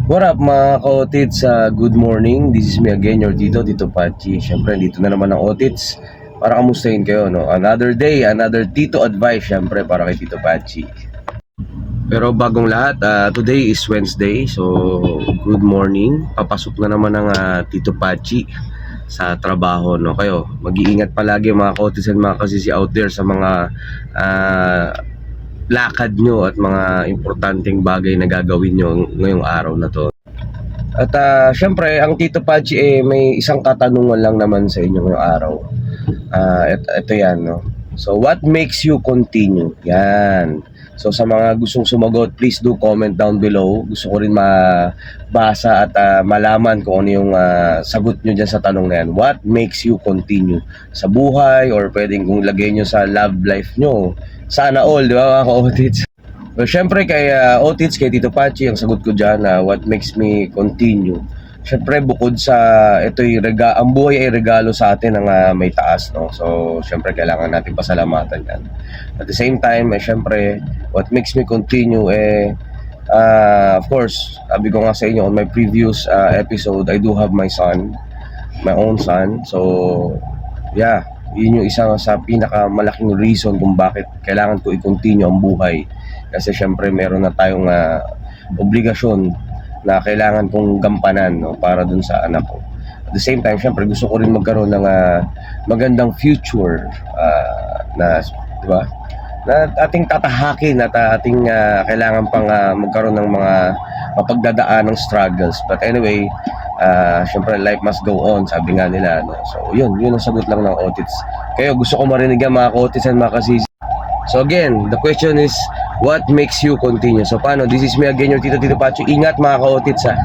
What up mga ka-otits? Good morning. This is me again, your Tito Pachi. Siyempre, dito na naman ang otits para kamustahin kayo, no? Another day, another Tito advice, siyempre, para kay Tito Pachi. Pero bagong lahat, today is Wednesday, so good morning. Papasok na naman ang Tito Pachi sa trabaho, no? Kayo, mag-iingat palagi mga ka-otits and mga kasisi out there sa mga lakad nyo at mga importanteng bagay na gagawin nyo ngayong araw na to. At syempre, ang Tito Pachi may isang katanungan lang naman sa inyo ngayong araw. Ito yan, no? So, what makes you continue? Yan. So, sa mga gustong sumagot, please do comment down below. Gusto ko rin mabasa at malaman kung ano yung sagot nyo dyan sa tanong na yan. What makes you continue? Sa buhay or pwedeng kung lagay nyo sa love life nyo. Sana all, di ba mga ka-otits? Well, syempre kay Otits, kay Tito Pachi, ang sagot ko dyan, what makes me continue? Syempre bukod sa ang buhay ay regalo sa atin ng may taas, no? So syempre kailangan natin pasalamatan yan. At the same time, syempre what makes me continue of course, sabi ko nga sa inyo on my previous episode, I do have my son, my own son. So yeah, yun yung isa sa pinakamalaking reason kung bakit kailangan ko i-continue ang buhay. Kasi syempre meron na tayong obligasyon na kailangan kong gampanan, no, para dun sa anak ko. At the same time, syempre gusto ko rin magkaroon ng magandang future na, di ba? Na ating tatahakin at ating kailangan pang magkaroon ng mga mapagdadaan ng struggles. But anyway, syempre life must go on, sabi nga nila, no? So yun ang sagot lang ng otits. Kayo, gusto ko marinig yan mga ka-otits and mga kasisi. So again, the question is, what makes you continue? So paano? This is me again, your Tito Pachi. Ingat mga ka-otits, ha.